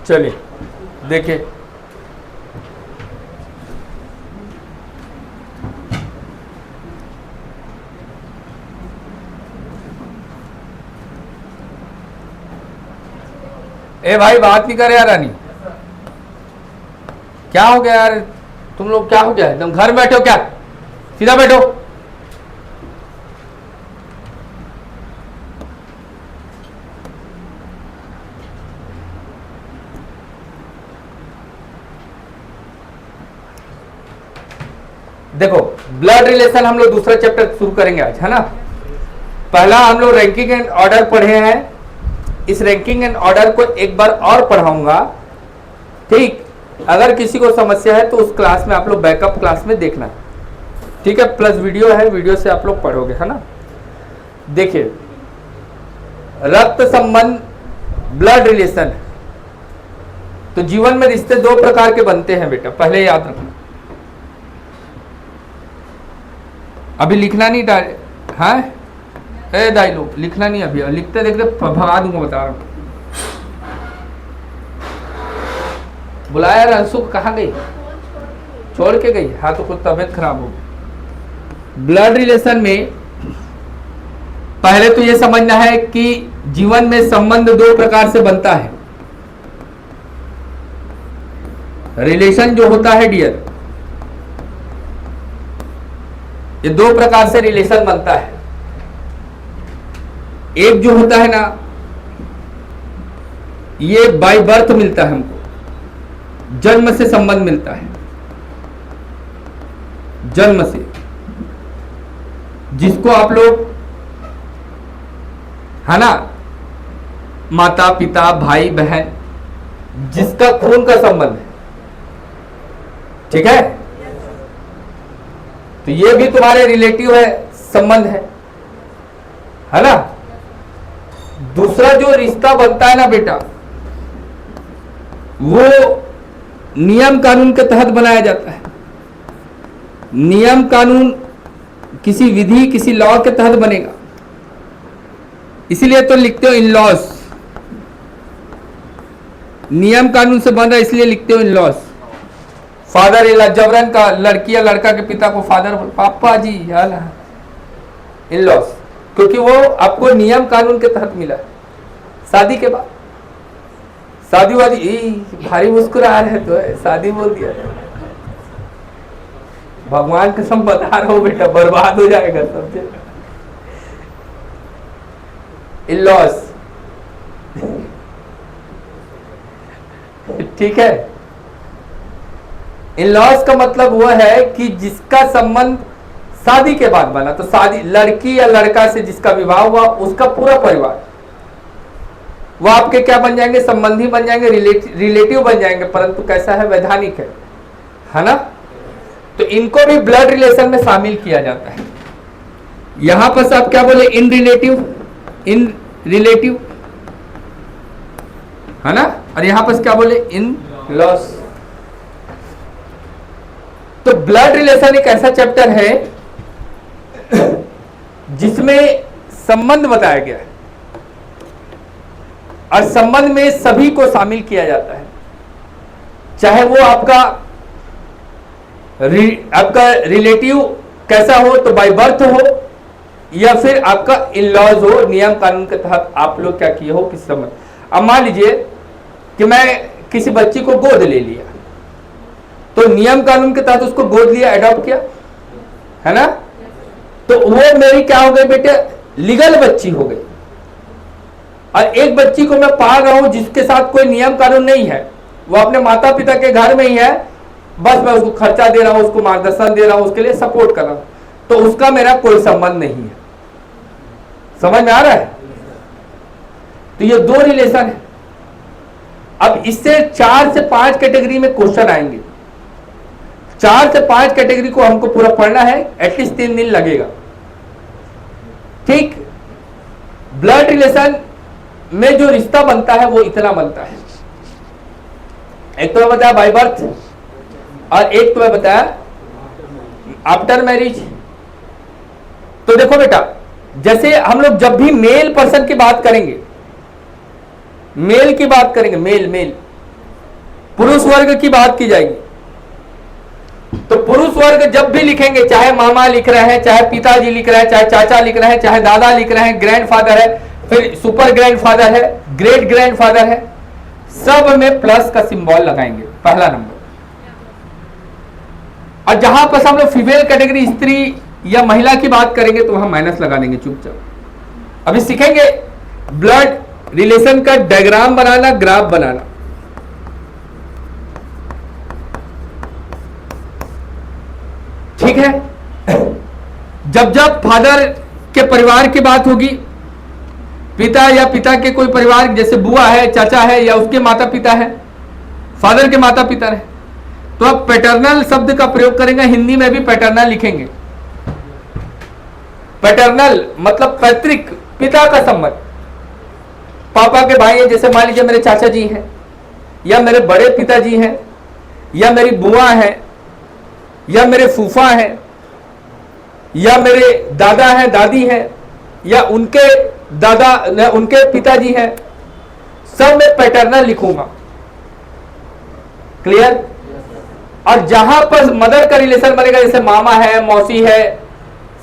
चलिए देखिए, ए भाई बात नहीं करे यार रानी, क्या हो गया यार तुम लोग, क्या हो गया एकदम घर में बैठे हो क्या? सीधा बैठो। देखो ब्लड रिलेशन हम लोग दूसरा चैप्टर शुरू करेंगे आज, है ना। पहला हम लोग रैंकिंग एंड ऑर्डर पढ़े हैं, इस रैंकिंग एंड ऑर्डर को एक बार और पढ़ाऊंगा, ठीक। अगर किसी को समस्या है तो उस क्लास में आप लोग बैकअप क्लास में देखना, ठीक है। प्लस वीडियो है, वीडियो से आप लोग पढ़ोगे, है ना। देखिए रक्त संबंध ब्लड रिलेशन, तो जीवन में रिश्ते दो प्रकार के बनते हैं बेटा, पहले याद रखना। अभी लिखना नहीं हाँ ए दाई लोग लिखना नहीं, अभी लिखते देखते भगा दूंगा, बता रहा हूं। बुलाया रंसू कहाँ गई? छोड़ के गई? हाँ तो कुछ तबीयत खराब हो गई। ब्लड रिलेशन में पहले तो ये समझना है कि जीवन में संबंध दो प्रकार से बनता है। रिलेशन जो होता है डियर, ये दो प्रकार से रिलेशन बनता है। एक जो होता है ना, ये बाय बर्थ मिलता है हमको, जन्म से संबंध मिलता है, जन्म से, जिसको आप लोग, है ना, माता पिता भाई बहन, जिसका खून का संबंध है, ठीक है। तो ये भी तुम्हारे रिलेटिव है, संबंध है ना। दूसरा जो रिश्ता बनता है ना बेटा, वो नियम कानून के तहत बनाया जाता है। नियम कानून किसी विधि, किसी लॉ के तहत बनेगा, इसीलिए तो लिखते हो इन लॉस। नियम कानून से बन रहा है इसलिए लिखते हो इन लॉस। फादर इन लॉ, जबरन का लड़की या लड़का के पिता को फादर, पापा जी, इन लॉस, क्योंकि वो आपको नियम कानून के तहत मिला है। शादी के बाद, शादी वादी भारी मुस्कुरा रहे तो है, शादी बोल दिया, भगवान कसम बता रहा हूं बेटा, बर्बाद हो जाएगा समझे। इन लॉस, ठीक है। इन लॉस का मतलब वो है कि जिसका संबंध शादी के बाद बना, तो शादी लड़की या लड़का से जिसका विवाह हुआ, उसका पूरा परिवार, वो आपके क्या बन जाएंगे? संबंधी बन जाएंगे, रिलेटिव बन जाएंगे, परंतु कैसा है? वैधानिक है ना। तो इनको भी ब्लड रिलेशन में शामिल किया जाता है। यहां पर आप क्या बोले? इन रिलेटिव, है ना। और यहां पर क्या बोले? इन लॉस। तो ब्लड रिलेशन एक ऐसा चैप्टर है जिसमें संबंध बताया गया है, और संबंध में सभी को शामिल किया जाता है, चाहे वो आपका रिलेटिव कैसा हो, तो बाय बर्थ हो, या फिर आपका इन लॉज हो, नियम कानून के तहत आप लोग क्या किए हो, किस संबंध। अब मान लीजिए कि मैं किसी बच्ची को गोद ले लिया, तो नियम कानून के तहत उसको गोद लिया, एडॉप्ट किया, है ना। तो वो मेरी क्या हो गई बेटे? लीगल बच्ची हो गई। और एक बच्ची को मैं पाल रहा हूं जिसके साथ कोई नियम कानून नहीं है, वो अपने माता पिता के घर में ही है, बस मैं उसको खर्चा दे रहा हूं, उसको मार्गदर्शन दे रहा हूं, उसके लिए सपोर्ट कर रहा हूं, तो उसका मेरा कोई संबंध नहीं है। समझ में आ रहा है? तो ये दो रिलेशन है। अब इससे 4 से 5 कैटेगरी में क्वेश्चन आएंगे। 4 से 5 कैटेगरी को हमको पूरा पढ़ना है, एटलीस्ट 3 दिन लगेगा, ठीक। ब्लड रिलेशन में जो रिश्ता बनता है वो इतना बनता है। एक तो मैं बताया बाय बर्थ, और एक तो मैं बताया आफ्टर मैरिज। तो देखो बेटा, जैसे हम लोग जब भी मेल पर्सन की बात करेंगे, मेल की बात करेंगे, मेल पुरुष वर्ग की बात की जाएगी तो पुरुष वर्ग जब भी लिखेंगे, चाहे मामा लिख रहे हैं, चाहे पिताजी लिख रहे हैं, चाहे चाचा लिख रहे हैं, चाहे दादा लिख रहे हैं, ग्रैंडफादर है, फिर सुपर ग्रैंडफादर है, ग्रेट ग्रैंडफादर है, सब में प्लस का सिंबल लगाएंगे पहला नंबर। और जहां पर हम लोग फीमेल कैटेगरी स्त्री या महिला की बात करेंगे तो वहां माइनस लगा देंगे चुपचाप। अभी सीखेंगे ब्लड रिलेशन का डायग्राम बनाना, ग्राफ बनाना। ठीक है, जब जब फादर के परिवार की बात होगी, पिता या पिता के कोई परिवार, जैसे बुआ है, चाचा है, या उसके माता पिता है, फादर के माता पिता है, तो आप पैटर्नल शब्द का प्रयोग करेंगे। हिंदी में भी पैटर्नल लिखेंगे। पैटर्नल मतलब पैतृक, पिता का संबंध। पापा के भाई हैं, जैसे मान लीजिए मेरे चाचा जी हैं, या मेरे बड़े पिताजी हैं, या मेरी बुआ है, या मेरे फूफा हैं, या मेरे दादा हैं, दादी हैं, या उनके दादा, उनके पिताजी हैं, सब में पैटर्नल लिखूंगा। क्लियर? और जहां पर मदर का रिलेशन बनेगा, जैसे मामा है, मौसी है,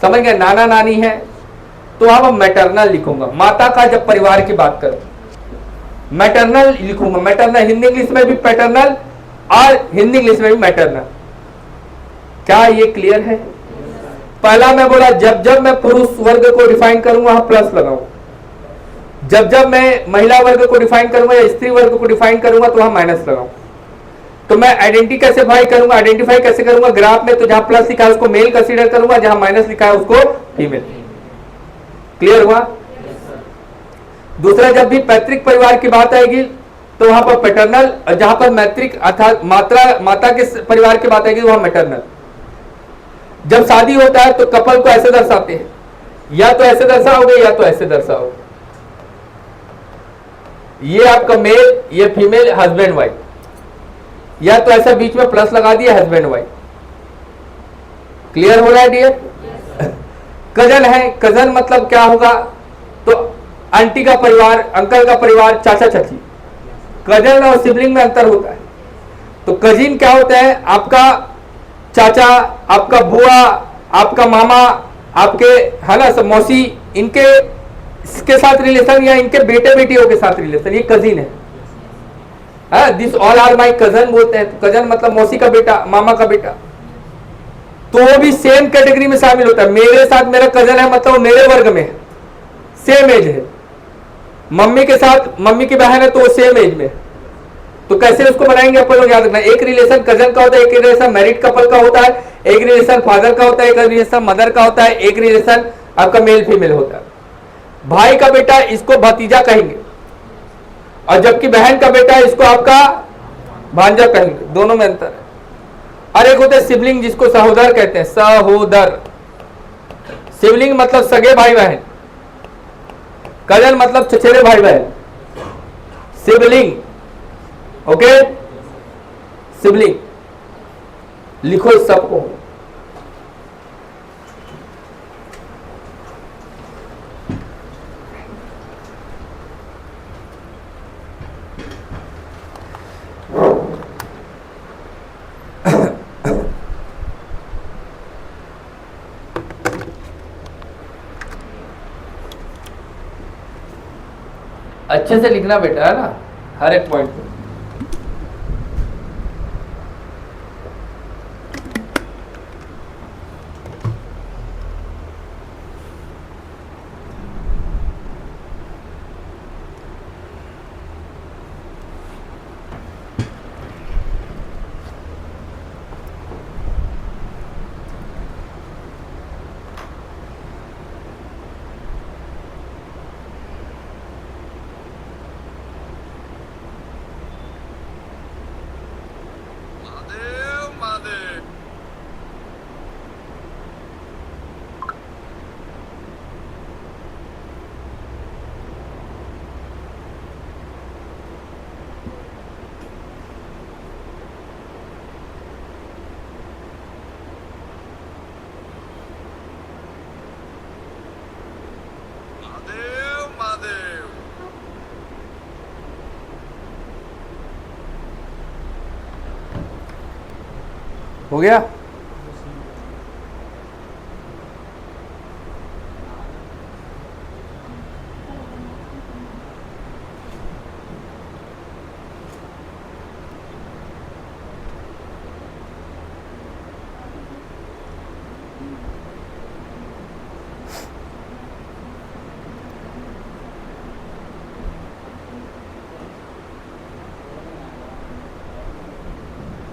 समझ गए, नाना नानी है, तो वहां पर मैटरनल लिखूंगा। माता का जब परिवार की बात करूं मैटरनल लिखूंगा। मैटरनल हिंदी इंग्लिश में भी पैटर्नल और हिंदी इंग्लिश में भी मैटरनल। क्या ये क्लियर है? पहला मैं बोला जब जब मैं पुरुष वर्ग को डिफाइन करूंगा वहां प्लस लगाऊं, जब जब मैं महिला वर्ग को डिफाइन करूंगा या स्त्री वर्ग को डिफाइन करूंगा तो वहां माइनस लगाऊं। तो मैं आइडेंटिफाई कैसे करूंगा ग्राफ में, तो जहां प्लस लिखा है उसको मेल कंसीडर करूंगा, जहां माइनस लिखा है उसको फीमेल। क्लियर हुआ? दूसरा, जब भी पैतृक परिवार की बात आएगी तो वहां पर पैटर्नल, और जहां पर मैत्रिक अर्थात माता के परिवार की बात आएगी वहां मैटरनल। जब शादी होता है तो कपल को ऐसे दर्शाते हैं, या तो ऐसे दर्शाओगे या तो ऐसे दर्शाओगे। ये आपका मेल, ये फीमेल, हस्बैंड वाइफ, या तो ऐसा बीच में प्लस लगा दिया, हस्बैंड वाइफ। क्लियर हो रहा है डियर? कजन है, कजन मतलब क्या होगा, तो आंटी का परिवार, अंकल का परिवार, चाचा चाची। कजन और सिबलिंग में अंतर होता है। तो कजिन क्या होता है, आपका चाचा, आपका बुआ, आपका मामा, आपके है ना सब मौसी, इनके इसके साथ रिलेशन, या इनके बेटे बेटियों के साथ रिलेशन, ये कजिन है। This all are my cousin बोलते हैं। तो कजन मतलब मौसी का बेटा, मामा का बेटा, तो वो भी सेम कैटेगरी में शामिल होता है। मेरे साथ मेरा कजन है मतलब वो मेरे वर्ग में है, सेम एज है। मम्मी के साथ मम्मी की बहन है तो वो सेम एज में। तो कैसे उसको बनाएंगे अपन लोग याद रखना। एक रिलेशन कजन का होता है, एक रिलेशन मैरिड कपल का होता है, एक रिलेशन फादर का होता है, एक रिलेशन मदर का होता है, एक रिलेशन आपका मेल फीमेल होता है। भाई का बेटा इसको भतीजा कहेंगे, और जबकि बहन का बेटा इसको आपका भांजा कहेंगे। दोनों में अंतर है। और एक होता है सिबलिंग, जिसको सहोदर कहते हैं, सहोदर। सिबलिंग मतलब सगे भाई बहन, कजन मतलब चचेरे भाई बहन, सिबलिंग। ओके, सिबलिंग लिखो इस सबको। अच्छे से लिखना बेटा, है ना, हर एक पॉइंट पे। हो गया?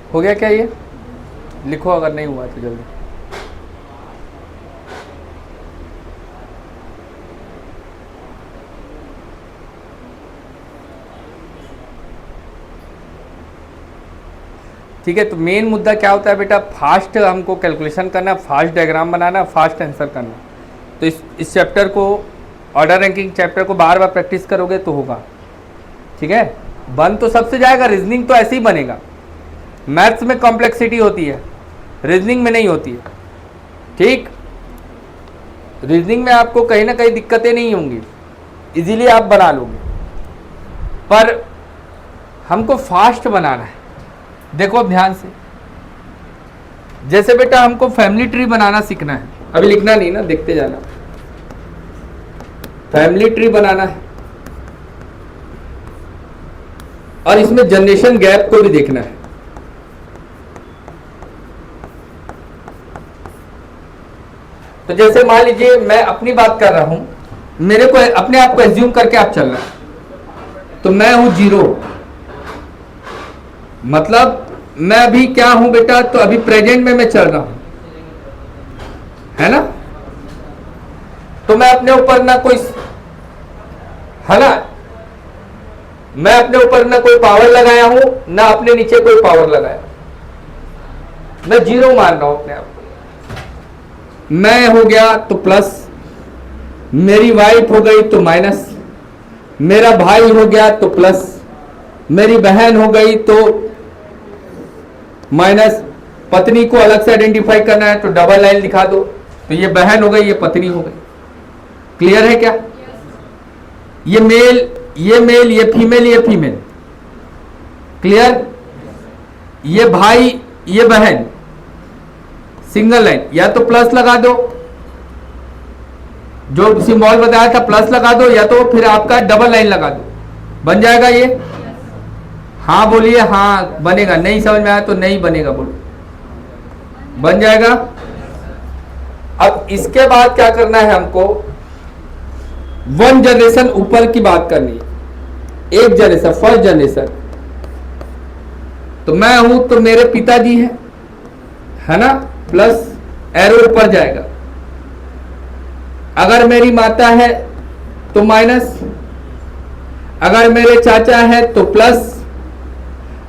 हो गया क्या? ये लिखो अगर नहीं हुआ तो जल्दी। ठीक है, तो मेन मुद्दा क्या होता है बेटा? फास्ट हमको कैलकुलेशन करना, फास्ट डायग्राम बनाना, फास्ट आंसर करना। तो इस चैप्टर को, ऑर्डर रैंकिंग चैप्टर को बार बार प्रैक्टिस करोगे तो होगा। ठीक है, बन तो सबसे जाएगा, रीजनिंग तो ऐसे ही बनेगा। मैथ्स में कॉम्प्लेक्सिटी होती है, रीजनिंग में नहीं होती है। ठीक, रीजनिंग में आपको कहीं ना कहीं दिक्कतें नहीं होंगी, इजीली आप बना लोगे, पर हमको फास्ट बनाना है। देखो ध्यान से, जैसे बेटा हमको फैमिली ट्री बनाना सीखना है, अभी लिखना नहीं ना, देखते जाना। फैमिली ट्री बनाना है और इसमें जनरेशन गैप को भी देखना है। तो जैसे मान लीजिए मैं अपनी बात कर रहा हूं, मेरे को अपने आप को एज्यूम करके आप चलना, तो मैं हूं 0, मतलब मैं अभी क्या हूं बेटा? तो अभी प्रेजेंट में मैं चल रहा हूं, है ना? तो मैं अपने ऊपर ना कोई, है ना, मैं अपने ऊपर ना कोई पावर लगाया हूं, ना अपने नीचे कोई पावर लगाया, मैं 0 मान रहा हूं अपने आप को। मैं हो गया तो प्लस, मेरी वाइफ हो गई तो माइनस, मेरा भाई हो गया तो प्लस, मेरी बहन हो गई तो माइनस। पत्नी को अलग से आइडेंटिफाई करना है तो डबल लाइन दिखा दो, तो ये बहन हो गई, ये पत्नी हो गई। क्लियर है क्या? ये मेल, ये मेल, ये फीमेल, ये फीमेल। क्लियर? ये भाई, ये बहन, सिंगल लाइन, या तो प्लस लगा दो, जो सिंबल बताया था प्लस लगा दो, या तो फिर आपका डबल लाइन लगा दो, बन जाएगा ये। हाँ बोलिए, हाँ बनेगा। नहीं समझ में आया तो नहीं बनेगा, बोलो। बन जाएगा। अब इसके बाद क्या करना है हमको? 1 जनरेशन ऊपर की बात करनी है, 1 जनरेशन, फर्स्ट जनरेशन। तो मैं हूं तो मेरे पिताजी हैं, है ना, प्लस एरो ऊपर जाएगा। अगर मेरी माता है तो माइनस, अगर मेरे चाचा है तो प्लस,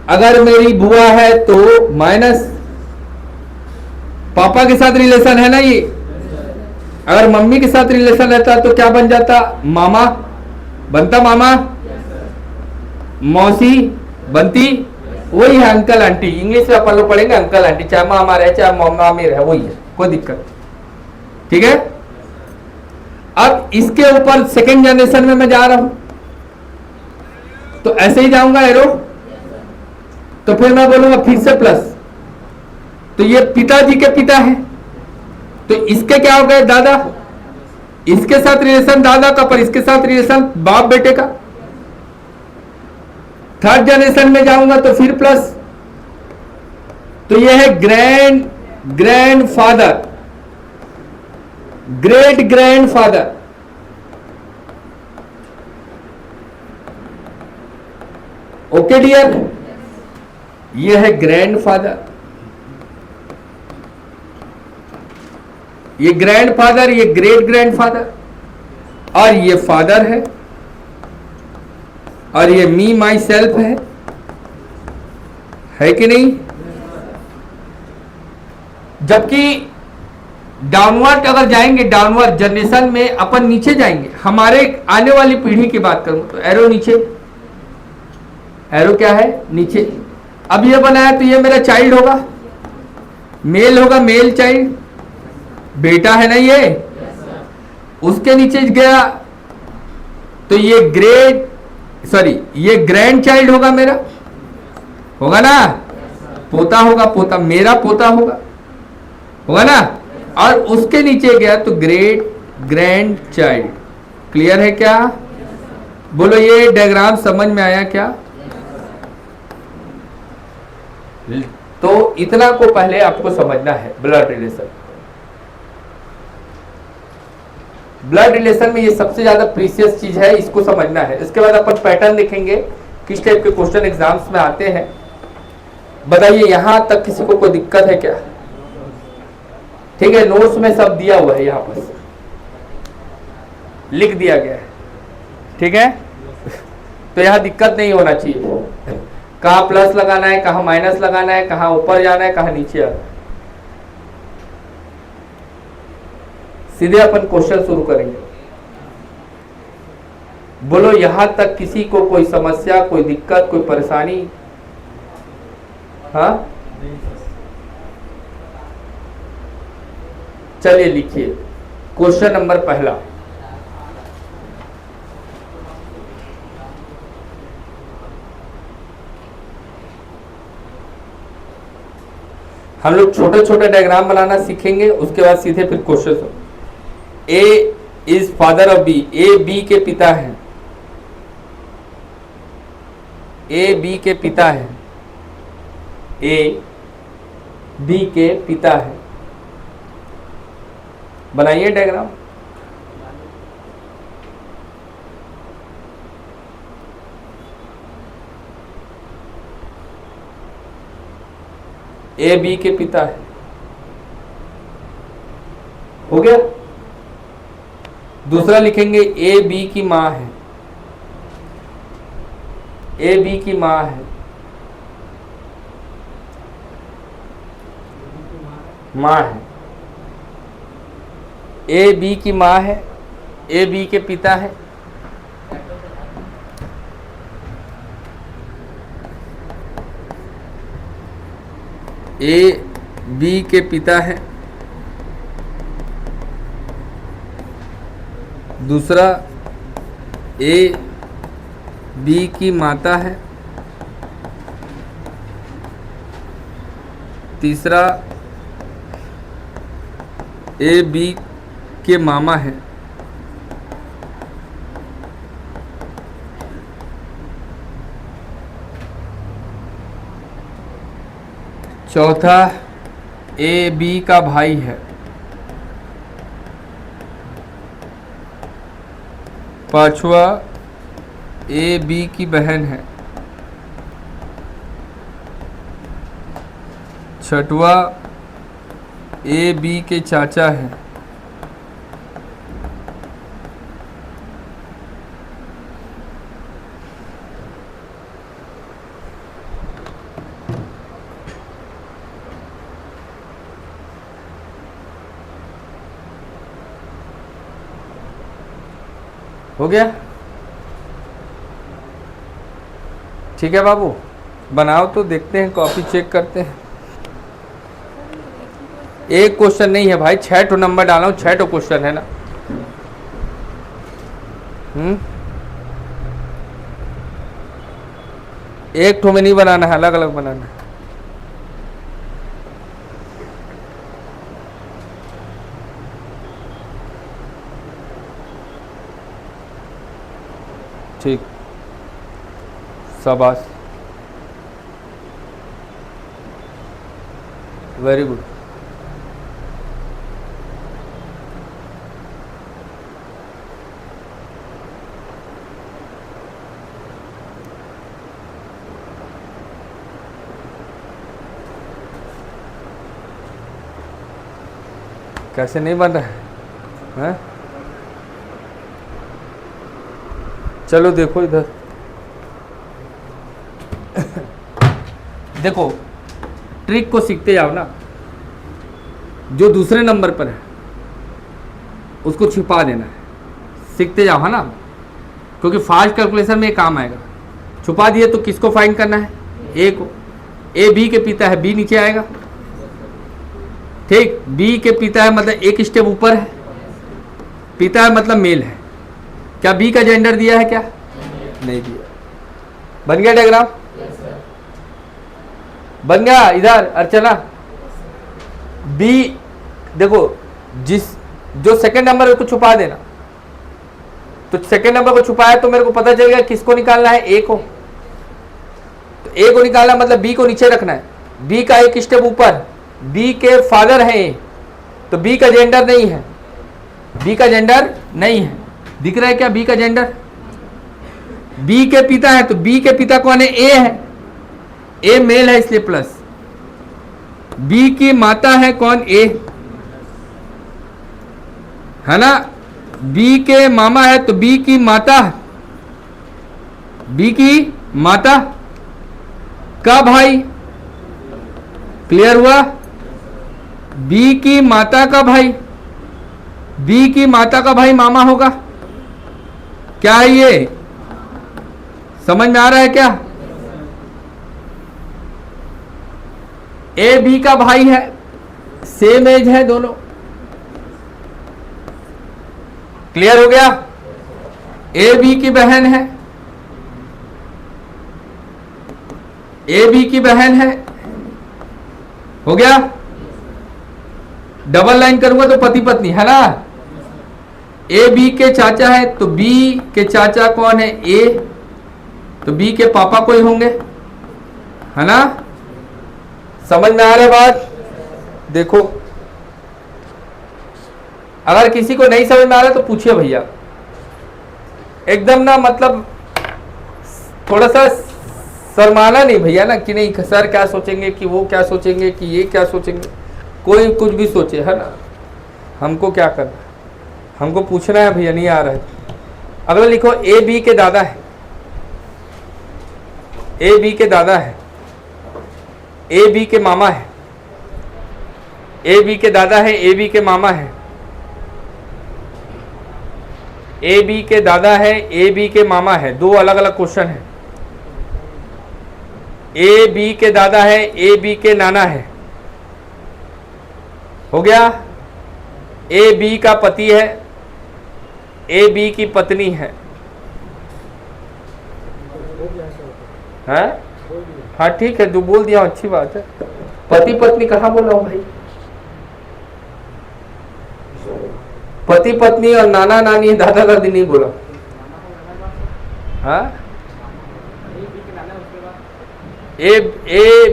अगर मेरी बुआ है तो माइनस। पापा के साथ रिलेशन है ना ये, अगर मम्मी के साथ रिलेशन रहता तो क्या बन जाता? मामा बनता, मामा। मौसी बनती, वही है अंकल आंटी। इंग्लिश में अपन लोग पढ़ेंगे अंकल आंटी, चाहे मामा रहे चाहे मामी रहे, वही है, कोई दिक्कत। ठीक है, अब इसके ऊपर सेकेंड जनरेशन में मैं जा रहा हूं, तो ऐसे ही जाऊंगा एरो, तो फिर मैं बोलूंगा फिर से प्लस, तो ये पिताजी के पिता है, तो इसके क्या हो गए? दादा। इसके साथ रिलेशन दादा का, पर इसके साथ रिलेशन बाप बेटे का। थर्ड जनरेशन में जाऊंगा तो फिर प्लस, तो यह है grandfather, great grandfather. Okay dear, यह है ग्रैंड फादर, ये ग्रैंड फादर, ये ग्रेट ग्रैंड फादर, और ये फादर है, और ये मी माई सेल्फ है कि नहीं? जबकि डाउनवर्ड अगर जाएंगे, डाउनवर्ड जनरेशन में अपन नीचे जाएंगे, हमारे आने वाली पीढ़ी की बात करूं तो एरो नीचे, एरो क्या है? नीचे। अब ये बनाया तो ये मेरा चाइल्ड होगा, मेल होगा, मेल चाइल्ड, बेटा है ना ये। उसके नीचे गया तो ये ये ग्रैंड चाइल्ड होगा मेरा, होगा ना। पोता होगा, पोता मेरा पोता होगा ना, और उसके नीचे गया तो ग्रेट ग्रैंड चाइल्ड। क्लियर है क्या? बोलो ये डायग्राम समझ में आया क्या? तो इतना को पहले आपको समझना है ब्लड रिलेशन। ब्लड रिलेशन में ये सबसे ज्यादा प्रीशियस चीज है, इसको समझना है। इसके बाद अपन पैटर्न देखेंगे किस टाइप के क्वेश्चन एग्जाम्स में आते हैं। बताइए यहां तक किसी को कोई दिक्कत है क्या? ठीक है, नोट्स में सब दिया हुआ है, यहां पर लिख दिया गया है। ठीक है, तो यहां दिक्कत नहीं होना चाहिए। कहां प्लस लगाना है, कहां माइनस लगाना है, कहां ऊपर जाना है, कहां नीचे आना है। सीधे अपन क्वेश्चन शुरू करेंगे। बोलो यहां तक किसी को कोई समस्या, कोई दिक्कत, कोई परेशानी? हाँ, चलिए लिखिए क्वेश्चन नंबर पहला। हम लोग छोटे छोटे डायग्राम बनाना सीखेंगे, उसके बाद सीधे फिर question. A is father of B, A B के पिता हैं, ए बी के पिता हैं, ए बी के पिता हैं। बनाइए डायग्राम। ए बी के पिता है, हो गया। दूसरा लिखेंगे ए बी की मां है, ए बी की मां है, मां है, ए बी की मां है, ए बी के पिता है। ए बी के पिता है। दूसरा ए बी की माता है। तीसरा ए बी के मामा है। चौथा ए बी का भाई है। पांचवा ए बी की बहन है। छठवा ए बी के चाचा है। हो गया? ठीक है बाबू, बनाओ तो देखते हैं, कॉपी चेक करते हैं। एक क्वेश्चन नहीं है भाई, 6 ठो नंबर डाला हूं, 6 ठो क्वेश्चन है ना। एक ठो में नहीं बनाना है, अलग अलग बनाना है। ठीक, शाबाश, वेरी गुड। कैसे नहीं बन रहा है? चलो देखो इधर देखो, ट्रिक को सीखते जाओ ना। जो दूसरे नंबर पर है उसको छिपा देना है, सीखते जाओ, है ना, क्योंकि फास्ट कैलकुलेशन में काम आएगा। छुपा दिए तो किसको फाइंड करना है? ए को। ए बी के पिता है, बी नीचे आएगा। ठीक, बी के पिता है मतलब एक स्टेप ऊपर है, पिता है मतलब मेल है। क्या बी का जेंडर दिया है? क्या नहीं दिया। बन गया डायग्राम? बन गया इधर अर्चना। बी देखो, जो सेकंड नंबर को छुपा देना, तो सेकंड नंबर को छुपाया तो मेरे को पता चलेगा किसको निकालना है, ए को। तो ए को निकालना मतलब बी को नीचे रखना है, बी का एक स्टेप ऊपर, बी के फादर हैं ए, तो बी का जेंडर नहीं है, बी का जेंडर नहीं है। दिख रहा है क्या बी का जेंडर? बी के पिता है, तो बी के पिता कौन है? ए है, ए मेल है इसलिए प्लस। बी की माता है कौन? ए है ना। बी के मामा है तो बी की माता, बी की माता का भाई, क्लियर हुआ? बी की माता का भाई, बी की माता का भाई मामा होगा। क्या है ये, समझ में आ रहा है क्या? ए बी का भाई है, सेम एज है दोनों, क्लियर हो गया? ए बी की बहन है, ए बी की बहन है, हो गया? डबल लाइन करूंगा तो पति पत्नी है ना। ए बी के चाचा है तो बी के चाचा कौन है? ए, तो बी के पापा कोई होंगे, है ना। समझ में आ रहा है बात? देखो, अगर किसी को नहीं समझ में आ रहा तो पूछिए भैया, एकदम ना, मतलब थोड़ा सा शर्माना नहीं भैया ना, कि नहीं सर क्या सोचेंगे, कि वो क्या सोचेंगे, कि ये क्या सोचेंगे, कोई कुछ भी सोचे, है ना, हमको क्या करना, हमको पूछना है भैया, नहीं आ रहा है। अगला लिखो, ए बी के दादा है, ए बी के दादा है, ए बी के मामा है, ए बी के दादा है, ए बी के मामा है, ए बी के दादा है, ए बी के मामा है, दो अलग अलग क्वेश्चन है। ए बी के दादा है, ए बी के नाना है, हो गया? ए बी का पति है, ए बी की पत्नी है, हाँ ठीक है, जो बोल दिया अच्छी बात है। पति पत्नी कहाँ बोला हूं भाई? पति पत्नी और नाना नानी दादा दादी नहीं बोला। हाँ, ए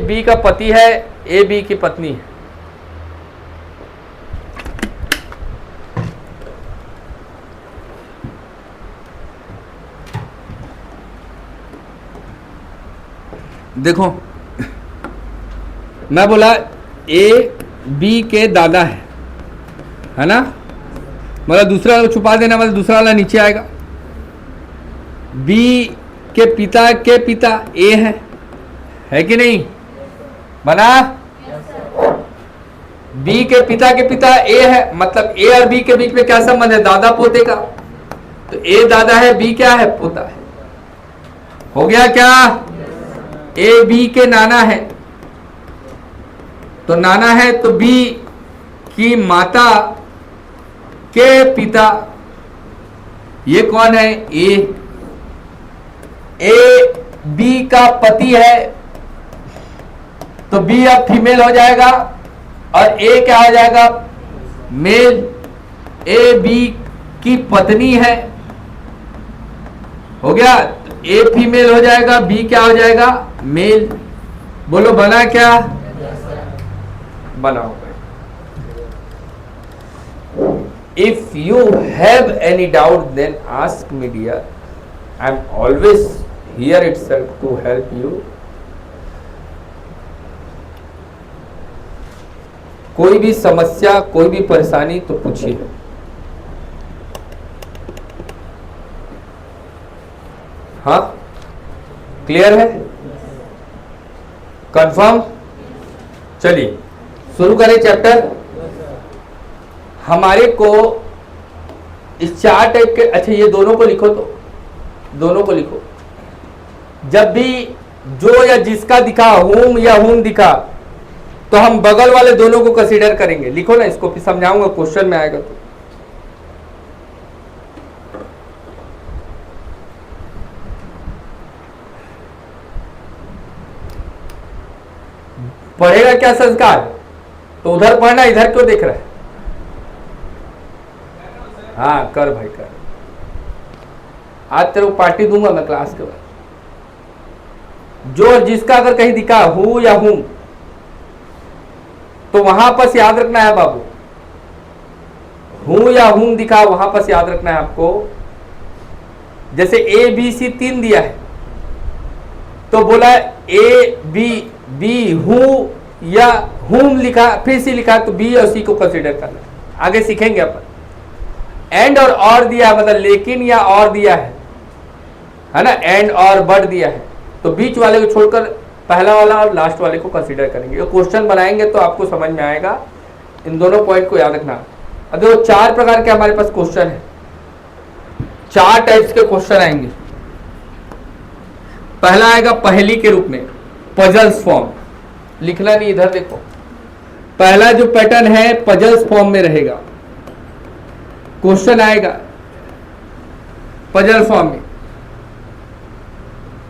बी का पति है, ए बी की पत्नी है। देखो, मैं बोला ए बी के दादा है ना, मतलब दूसरा वाला छुपा देना, मतलब दूसरा वाला नीचे आएगा। बी के पिता ए है कि नहीं? बना? बी के पिता ए है, मतलब ए और बी के बीच में क्या संबंध है? दादा पोते का। तो ए दादा है, बी क्या है? पोता है। हो गया क्या? ए बी के नाना है, तो नाना है तो बी की माता के पिता, ये कौन है? ए बी का पति है, तो बी अब फीमेल हो जाएगा और ए क्या हो जाएगा? मेल। ए बी की पत्नी है, हो गया? ए फीमेल हो जाएगा, बी क्या हो जाएगा? मेल। बोलो बना क्या? बनाओ। If you have any doubt, then ask me, dear. I'm always here itself to help you. कोई भी समस्या, कोई भी परेशानी तो पूछिए। हाँ, क्लियर है? कंफर्म? चलिए शुरू करें चैप्टर। हमारे को इस चार टाइप के, अच्छा ये दोनों को लिखो, तो दोनों को लिखो। जब भी जो या जिसका दिखा, हुम या हुम दिखा, तो हम बगल वाले दोनों को कंसीडर करेंगे। लिखो ना, इसको फिर समझाऊंगा, क्वेश्चन में आएगा। तो पढ़ेगा क्या संस्कार? तो उधर पढ़ना, इधर क्यों देख रहा है? हाँ कर भाई कर, आज तेरे को पार्टी दूंगा मैं क्लास के बाद। जो और जिसका अगर कहीं दिखा हूं या हूं, तो वहां पर याद रखना है बाबू, हूं या हूं दिखा, वहां पर याद रखना है आपको। जैसे ए बी सी 3 दिया है, तो बोला ए बी, बी हूं या हूं लिखा, फिर सी लिखा, तो बी और सी को कंसीडर करना। आगे सीखेंगे अपन। एंड और दिया है, मतलब लेकिन या और दिया है ना, एंड और बट दिया है, तो बीच वाले को छोड़कर पहला वाला और लास्ट वाले को कंसीडर करेंगे। ये क्वेश्चन बनाएंगे तो आपको समझ में आएगा। इन दोनों पॉइंट को याद रखना। अब देखो 4 प्रकार के हमारे पास क्वेश्चन है, 4 टाइप्स के क्वेश्चन आएंगे। पहला आएगा पहेली के रूप में, पजल्स फॉर्म। लिखना नहीं, इधर देखो। पहला जो पैटर्न है पजल्स फॉर्म में रहेगा, क्वेश्चन आएगा पजल फॉर्म में।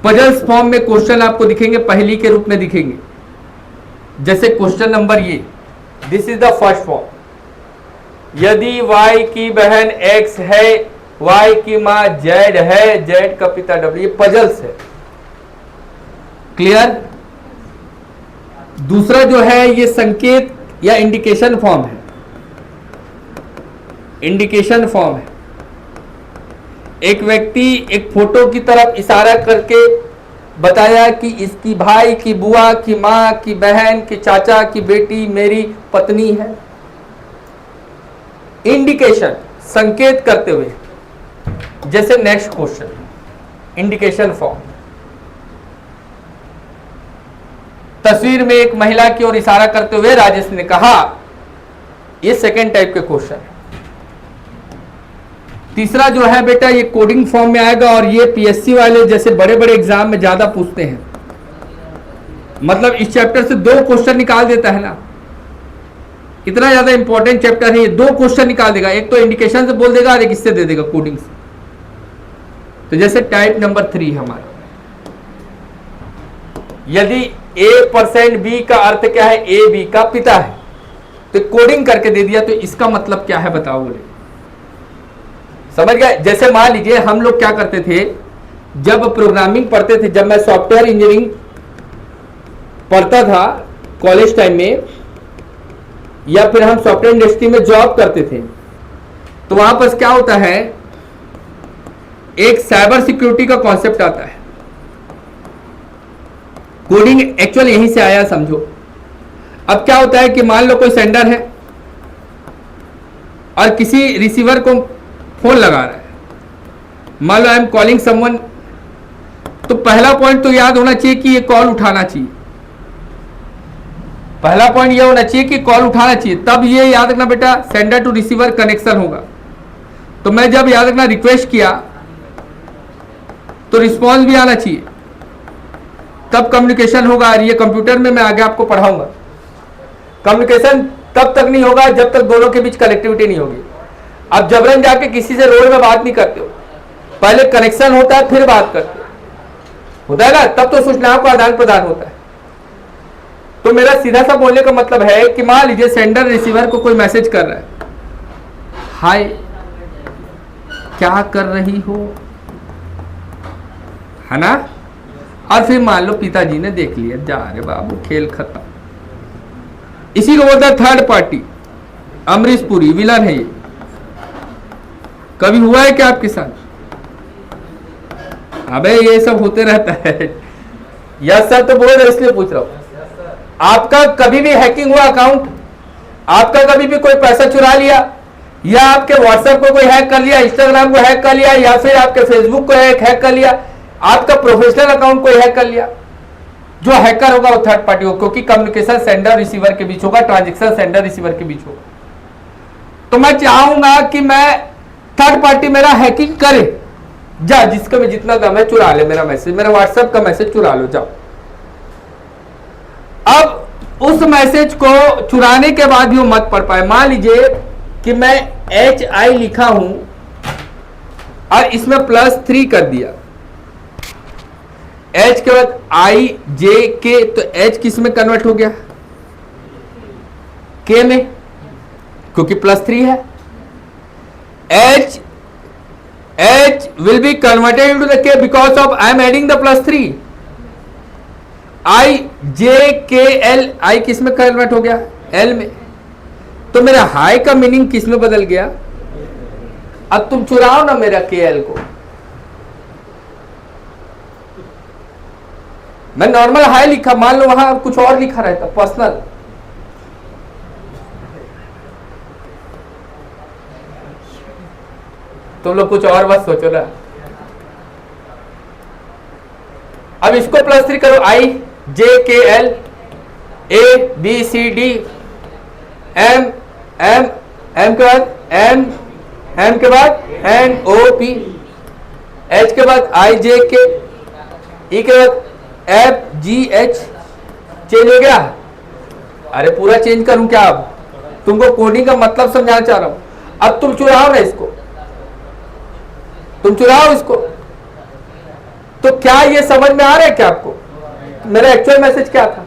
पजल्स फॉर्म में क्वेश्चन आपको दिखेंगे, पहेली के रूप में दिखेंगे। जैसे क्वेश्चन नंबर ये, this is the first form. यदि y की बहन x है, y की मां z है, z का पिता w, ये पजल्स है। क्लियर? दूसरा जो है ये संकेत या इंडिकेशन फॉर्म है, इंडिकेशन फॉर्म है। एक व्यक्ति एक फोटो की तरफ इशारा करके बताया कि इसकी भाई की बुआ की मां की बहन की चाचा की बेटी मेरी पत्नी है। इंडिकेशन, संकेत करते हुए। जैसे नेक्स्ट क्वेश्चन, इंडिकेशन फॉर्म। तस्वीर में एक महिला की ओर इशारा करते हुए राजेश ने कहा, ये सेकेंड टाइप के क्वेश्चन है। तीसरा जो है बेटा ये कोडिंग फॉर्म में आएगा, और ये पीएससी वाले जैसे बड़े बड़े एग्जाम में ज्यादा पूछते हैं। मतलब इस चैप्टर से 2 क्वेश्चन निकाल देता है ना, इतना ज्यादा इंपॉर्टेंट चैप्टर है ये। 2 क्वेश्चन निकाल देगा, एक तो इंडिकेशन से बोल देगा और एक इससे दे देगा कोडिंग से। तो जैसे टाइप नंबर 3 हमारा, यदि A% B का अर्थ क्या है, A B का पिता है, तो कोडिंग करके दे दिया। तो इसका मतलब क्या है बताओ बोले, समझ गए? जैसे मान लीजिए हम लोग क्या करते थे जब प्रोग्रामिंग पढ़ते थे, जब मैं सॉफ्टवेयर इंजीनियरिंग पढ़ता था कॉलेज टाइम में, या फिर हम सॉफ्टवेयर इंडस्ट्री में जॉब करते थे, तो वहां पर क्या होता है, एक साइबर सिक्योरिटी का कॉन्सेप्ट आता है। कोडिंग एक्चुअली यहीं से आया समझो। अब क्या होता है कि मान लो कोई सेंडर है और किसी रिसीवर को फोन लगा रहा है, मान लो आई एम कॉलिंग समवन, तो पहला पॉइंट तो याद होना चाहिए कि ये कॉल उठाना चाहिए। पहला पॉइंट ये होना चाहिए कि कॉल उठाना चाहिए। तब ये याद रखना बेटा, सेंडर टू रिसीवर कनेक्शन होगा। तो मैं जब याद रखना रिक्वेस्ट किया तो रिस्पॉन्स भी आना चाहिए, तब कम्युनिकेशन होगा। और ये कंप्यूटर में मैं आगे आपको पढ़ाऊंगा। कम्युनिकेशन तब तक नहीं होगा जब तक दोनों के बीच कनेक्टिविटी नहीं होगी। अब जबरन जाके किसी से रोड में बात नहीं करते हो, पहले कनेक्शन होता है फिर बात करते हो, होता है ना, तब तो सूचनाओं का आदान प्रदान होता है। तो मेरा सीधा सा बोलने का मतलब है कि मान लीजिए सेंडर रिसीवर को कोई मैसेज कर रहा है, हाय क्या कर रही हो, है ना, और फिर मान लो पिताजी ने देख लिया, जा रे बाबू खेल खत्म। इसी को बोलता है third party. Amrish Puri villain है ये। कभी हुआ है क्या आपके साथ? अबे ये सब होते रहता है। यस सर तो बोल रहे इसलिए पूछ रहा हूं। आपका कभी भी हैकिंग हुआ अकाउंट, आपका कभी भी कोई पैसा चुरा लिया, या आपके व्हाट्सएप को कोई हैक कर लिया, इंस्टाग्राम को हैक कर लिया, या फिर आपके फेसबुक को हैक कर लिया, आपका प्रोफेशनल अकाउंट को हैक कर लिया, जो हैकर होगा वो थर्ड पार्टी होगा, क्योंकि कम्युनिकेशन सेंडर रिसीवर के बीच होगा, ट्रांजेक्शन सेंडर रिसीवर के बीच होगा। तो मैं चाहूंगा कि मैं थर्ड पार्टी मेरा हैकिंग करे, जा जिसका में जितना दम है चुरा ले मेरा मैसेज, मेरा व्हाट्सएप का मैसेज चुरा लो जाओ। अब उस मैसेज को चुराने के बाद भी वो मत पढ़ पाए। मान लीजिए कि मैं HI लिखा हूं और इसमें +3 कर दिया, H के बाद IJK, तो H किस में कन्वर्ट हो गया, के में, क्योंकि +3 है। H will be converted into the K because of I am adding the +3। I J K L, I किस में कन्वर्ट हो गया? L में। तो मेरा हाई का मीनिंग किस में बदल गया? अब तुम चुराओ ना मेरा KL को। मैं नॉर्मल हाई लिखा, मान लो वहां कुछ और लिखा रहता, पर्सनल। तुम लोग कुछ और बस सोचो ना। अब इसको +3 करो, I J K L A B C D M M M के बाद M M के बाद N O P H के बाद I J K E के बाद F G H। चेंज हो गया? अरे पूरा चेंज करूं क्या? अब तुमको कोडिंग का मतलब समझाना चाह रहा हूं। अब तुम चुराओ ना इसको, तुम चुराओ इसको। तो क्या ये समझ में आ रहा है क्या आपको? मेरा एक्चुअल मैसेज क्या था?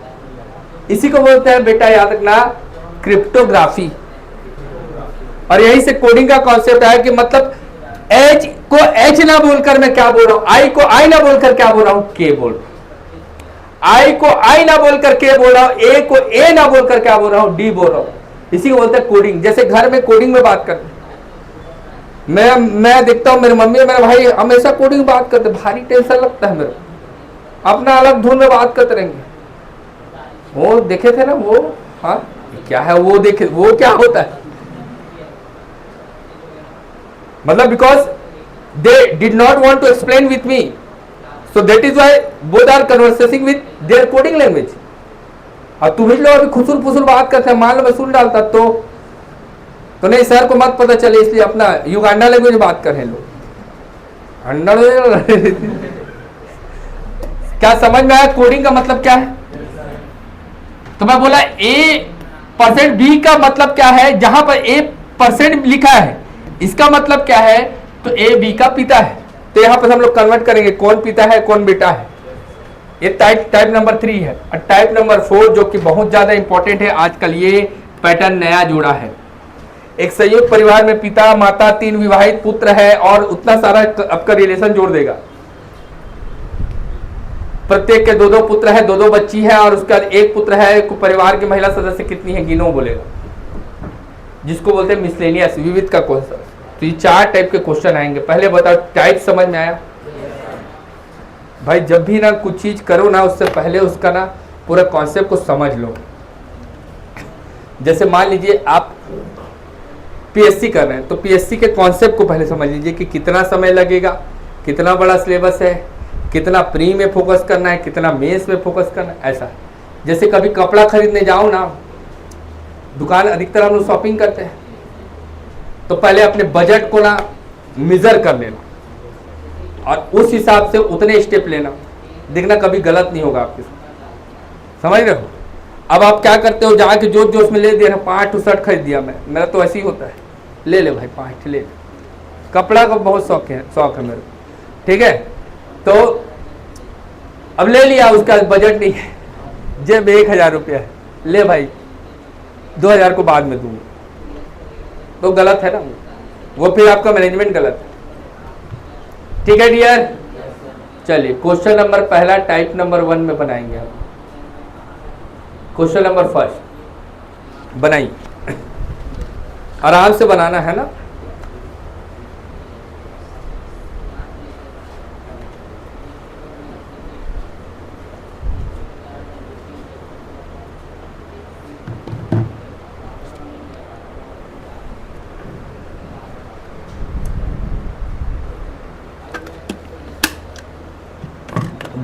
इसी को बोलते हैं बेटा, याद रखना, क्रिप्टोग्राफी। और यही से कोडिंग का कॉन्सेप्ट है कि मतलब एच को एच ना बोलकर मैं क्या बोल रहा हूं, आई को आई ना बोलकर क्या बोल रहा हूं, के बोल रहा हूं। आई को आई ना बोलकर के बोल रहा हूं, ए को ए ना बोलकर क्या बोल रहा हूं, डी बोल रहा हूं। इसी को बोलते हैं कोडिंग। जैसे घर में कोडिंग में बात करते हैं, मैं देखता हूं मेरी मम्मी और मेरा भाई हमेशा कोडिंग बात करते, भारी टेंशन लगता है मेरे को। अपना अलग धुन में बात करते रहेंगे। वो देखे थे ना वो, हाँ क्या है वो, देखे वो क्या होता है, मतलब because they did not want to explain with me, so that is why both are conversing with their coding language. और तुम ही लोग अभी खुसुर फुसुर बात करते हैं, मान लो मैं सुन डालता तो नहीं, सर को मत पता चले, इसलिए अपना युगांडा लैंग्वेज बात कर रहे हैं लोग। क्या समझ में आया कोडिंग का मतलब क्या है? तो मैं बोला A%B का मतलब क्या है, जहां पर A% लिखा है इसका मतलब क्या है, तो A B का पिता है। तो यहां पर हम लोग कन्वर्ट करेंगे कौन पिता है कौन बेटा है। ये टाइप नंबर 3 है। और टाइप नंबर 4 जो कि बहुत ज्यादा इंपॉर्टेंट है, आजकल ये पैटर्न नया जुड़ा है। एक संयुक्त परिवार में पिता माता 3 विवाहित पुत्र है और उतना सारा आपका रिलेशन जोड़ देगा। प्रत्येक के 2-2 पुत्र है, 2-2 बच्ची है, और उसके बाद एक पुत्र है। परिवार की महिला सदस्य कितनी है गिनो बोलेगा, जिसको बोलते हैं मिसलेनियस, विविध का क्वेश्चन। तो ये 4 टाइप के क्वेश्चन आएंगे। पहले बताओ टाइप समझ में आया? भाई जब भी ना कुछ चीज करो ना, उससे पहले उसका ना पूरा कॉन्सेप्ट को समझ लो। जैसे मान लीजिए आप पीएससी कर रहे हैं, तो पीएससी के कॉन्सेप्ट को पहले समझ लीजिए कि कितना समय लगेगा, कितना बड़ा सिलेबस है, कितना प्री में फोकस करना है, कितना मेंस में फोकस करना है, ऐसा। जैसे कभी कपड़ा खरीदने जाओ ना, दुकान अधिकतर हम लोग शॉपिंग करते हैं, तो पहले अपने बजट को ना मेजर कर लेना और उस हिसाब से उतने स्टेप लेना, देखना कभी गलत नहीं होगा आपके साथ। समझ रहे हो? अब आप क्या करते हो, जाके जोश जोश में ले दे रहे, 5 शर्ट खरीद दिया मैं, मेरा तो ऐसे ही होता है, ले ले भाई 5 ले। कपड़ा का बहुत शौक है मेरे को, ठीक है। तो अब ले लिया, उसका बजट नहीं है, जेब 1000 रुपया है, ले भाई 2000 को बाद में दूंगा, तो गलत है ना वो, फिर आपका मैनेजमेंट गलत है। ठीक है डियर, चलिए क्वेश्चन नंबर पहला टाइप नंबर 1 में बनाएंगे हम। क्वेश्चन नंबर 1 बनाइए, आराम से बनाना है ना।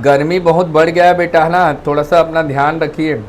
गर्मी बहुत बढ़ गया है बेटा, है ना, थोड़ा सा अपना ध्यान रखिए।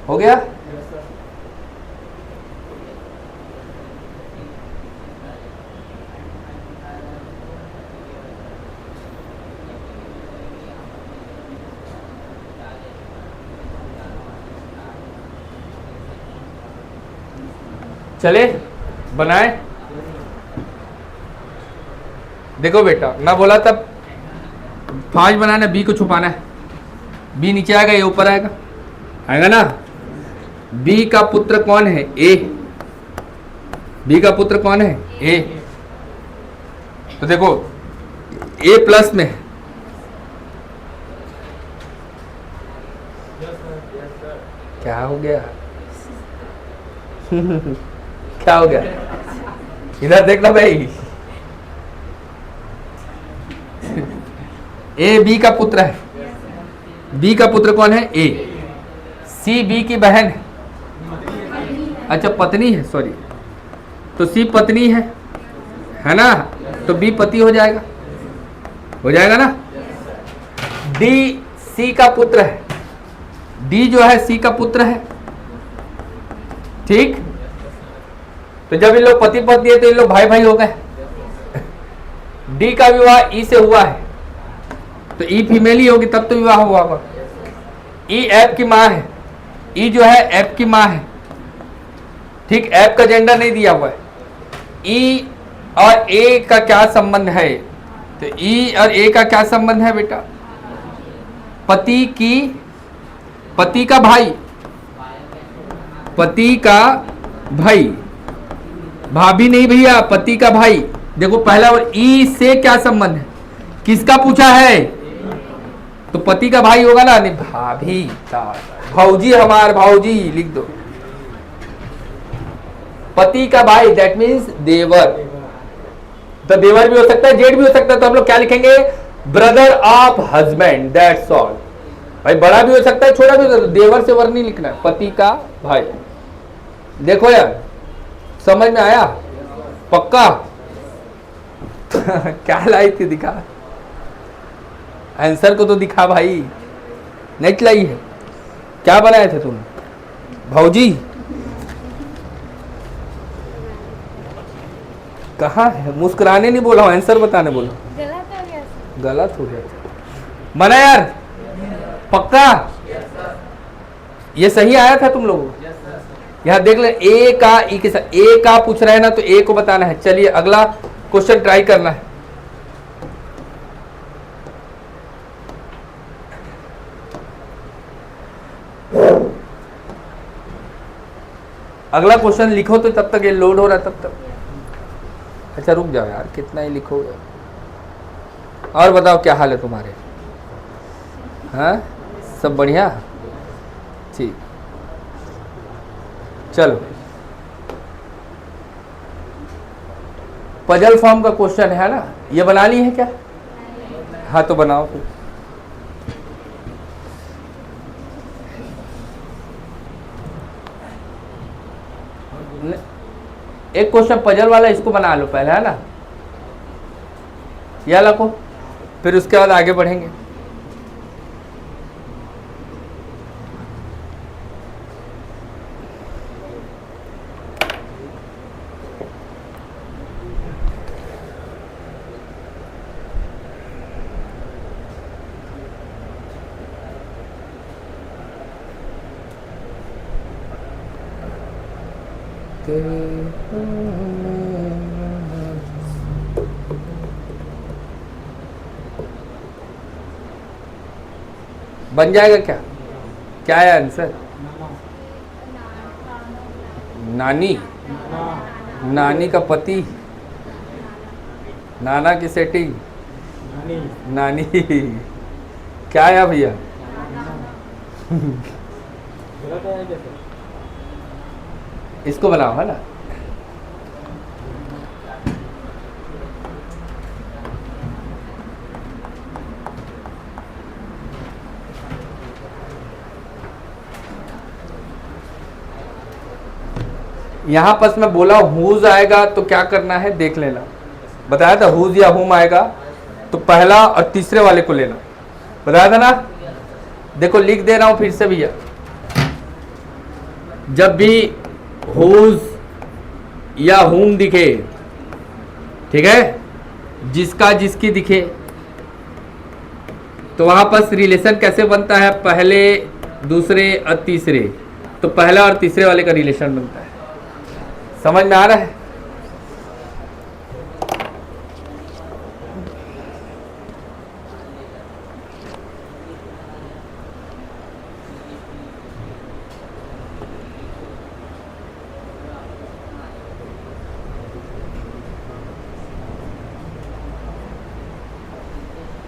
हो गया? चले बनाए। देखो बेटा, मैं बोला था 5 बनाना, बी को छुपाना है। बी नीचे आएगा, ये ऊपर आएगा, आएगा ना। बी का पुत्र कौन है? ए। बी का पुत्र कौन है? ए। तो देखो ए प्लस में है, क्या हो गया? क्या हो गया? इधर देखना भाई। ए बी का पुत्र है। बी का पुत्र कौन है? ए। सी बी की बहन है। अच्छा पत्नी है, सॉरी। तो सी पत्नी है ना, तो बी पति हो जाएगा, हो जाएगा ना। डी सी का पुत्र है। डी जो है सी का पुत्र है, ठीक। तो जब इन लोग पति पत्नी है तो इन लोग भाई भाई हो गए। डी का विवाह ई से हुआ है, तो ई फीमेल ही होगी, तब तो विवाह हुआ होगा। ई एफ की माँ है। ई जो है एफ की माँ है, ठीक। एफ का जेंडर नहीं दिया हुआ है। ई और ए का क्या संबंध है? तो ई और ए का क्या संबंध है बेटा? पति का भाई, पति का भाई, भाभी नहीं भैया, पति का भाई। देखो पहला और ई से क्या संबंध है? किसका पूछा है? तो पति का भाई होगा ना। नहीं भाभी, भौजी, हमार भौजी लिख दो। पति का भाई दैट मीन्स देवर। तो देवर भी हो सकता है, जेठ भी हो सकता है। तो हम लोग क्या लिखेंगे? Brother of husband, that's all. भाई बड़ा भी हो सकता है, छोटा भी हो सकता है, देवर से वर नहीं लिखना है, पति का भाई। देखो यार, समझ में आया? पक्का? क्या लाई थी, दिखा आंसर को तो दिखा भाई। नेट लाई है, क्या बनाए थे तुम? भौजी कहाँ है? मुस्कुराने नहीं बोला, आंसर बताने बोलो। गलत हो गया। बना यार? पक्का? ये सही आया था तुम लोगों? यहाँ देख ले, ए का ई के साथ, ए का पूछ रहे हैं ना, तो ए को बताना है। चलिए अगला क्वेश्चन ट्राई करना है। अगला क्वेश्चन लिखो, तो तब तक ये लोड हो रहा है तब तक। अच्छा रुक जाओ यार, कितना ही लिखोगे। और बताओ क्या हाल है तुम्हारे? हाँ सब बढ़िया, ठीक। चलो पजल फॉर्म का क्वेश्चन है ना, ये बना ली है क्या? हाँ तो बनाओ फिर। एक क्वेश्चन पजल वाला, इसको बना लो पहले, है ना। यह लिखो, फिर उसके बाद आगे बढ़ेंगे। बन जाएगा क्या? क्या है आंसर? नानी, नानी का पति, नाना की सेटिंग, नानी क्या है भैया? इसको बनाओ, है ना। यहां पर मैं बोला हुज आएगा तो क्या करना है देख लेना। बताया था हुज या हुम आएगा तो पहला और तीसरे वाले को लेना, बताया था ना। देखो लिख दे रहा हूं फिर से भैया, जब भी हुज या हुम दिखे, ठीक है, जिसका जिसकी दिखे, तो वहां पर रिलेशन कैसे बनता है, पहले दूसरे और तीसरे, तो पहला और तीसरे वाले का रिलेशन बनता है। समझ में आ रहा है?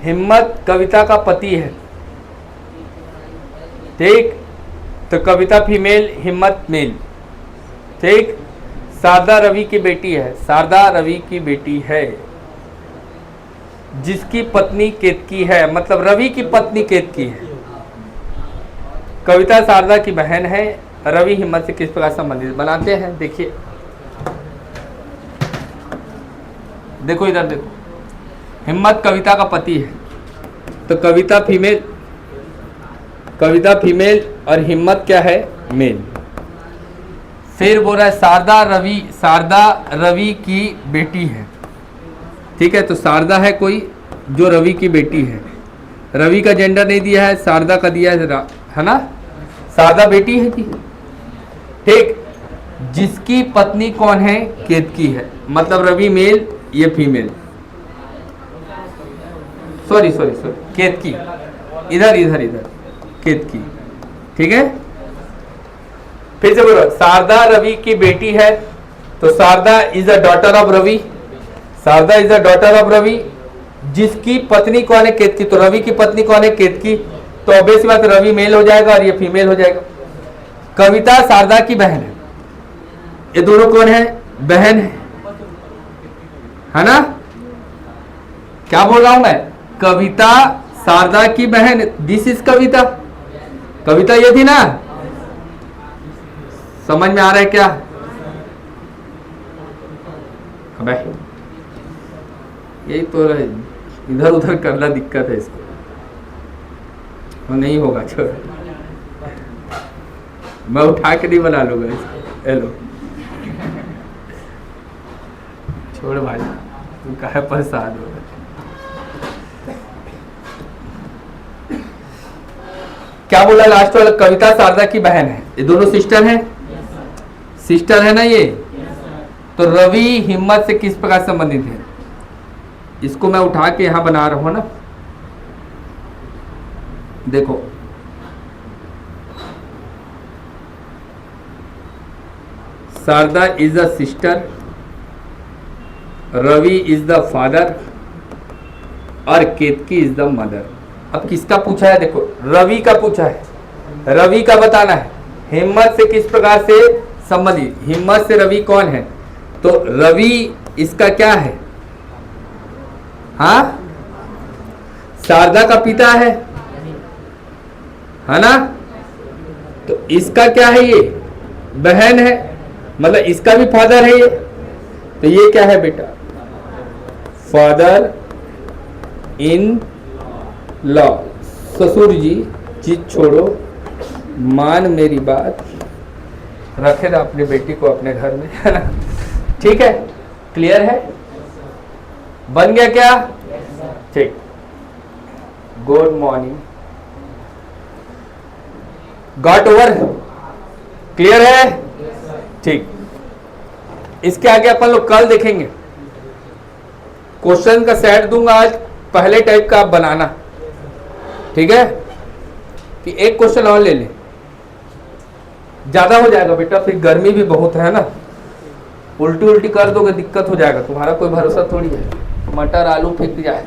हिम्मत कविता का पति है, ठीक, तो कविता फीमेल, हिम्मत मेल, ठीक। शारदा रवि की बेटी है, शारदा रवि की बेटी है, जिसकी पत्नी केतकी है, मतलब रवि की पत्नी केतकी है। कविता शारदा की बहन है, रवि हिम्मत से किस प्रकार संबंधित, बनाते हैं। देखिए देखो इधर देखो, हिम्मत कविता का पति है, तो कविता फीमेल और हिम्मत क्या है, मेल। फिर बोल रहा है शारदा रवि की बेटी है, ठीक है, तो शारदा है कोई जो रवि की बेटी है। रवि का जेंडर नहीं दिया है, शारदा का दिया है ना, शारदा बेटी है की, ठीक। जिसकी पत्नी कौन है, केतकी है, मतलब रवि मेल, ये फीमेल, सॉरी केतकी, इधर केतकी, ठीक है। फिर से बोलो, शारदा रवि की बेटी है, तो Sharda is a daughter of Ravi, Sharda is a daughter of Ravi. जिसकी पत्नी कौन है, केतकी, तो रवि की पत्नी कौन है, केतकी, तो ऑब्वियस बात रवि मेल हो जाएगा और ये फीमेल हो जाएगा। कविता शारदा की बहन है, ये दोनों कौन है, बहन है ना। क्या बोल रहा हूं मैं, कविता शारदा की बहन, दिस इज कविता, कविता ये थी ना। समझ में आ रहा है क्या? अबे यही तो इधर उधर करना दिक्कत है इसको, वो नहीं होगा, छोड़, मैं उठा के नहीं बना लूंगा इसको। हेलो छोड़ भाई, तू काहे परेशान हो। क्या बोला लास्ट वाला, कविता शारदा की बहन है, ये दोनों सिस्टर हैं, सिस्टर है ना ये। तो रवि हिम्मत से किस प्रकार संबंधित है, इसको मैं उठा के यहां बना रहा हूं ना। देखो Sharda is the sister, Ravi is the father और केतकी इज द मदर। अब किसका पूछा है, देखो रवि का पूछा है, रवि का बताना है, हिम्मत से किस प्रकार से संबंधित, हिम्मत से रवि कौन है, तो रवि इसका क्या है, हाँ शारदा का पिता है ना, तो इसका क्या है, ये बहन है, मतलब इसका भी फादर है ये, तो ये क्या है बेटा, फादर इन लॉ। ससुर जी, चीज छोड़ो, मान मेरी बात, रखे ना अपनी बेटी को अपने घर में, है ना, ठीक है, क्लियर है, बन गया क्या, ठीक। Good morning, got over, clear है, ठीक। इसके आगे अपन लोग कल देखेंगे, क्वेश्चन का सेट दूंगा आज, पहले टाइप का आप बनाना, ठीक है, कि एक क्वेश्चन और ले ले, ज्यादा हो जाएगा बेटा, फिर गर्मी भी बहुत है ना, उल्टी उल्टी कर दोगे दिक्कत हो जाएगा, तुम्हारा कोई भरोसा थोड़ी है, मटर आलू फेंक जाए।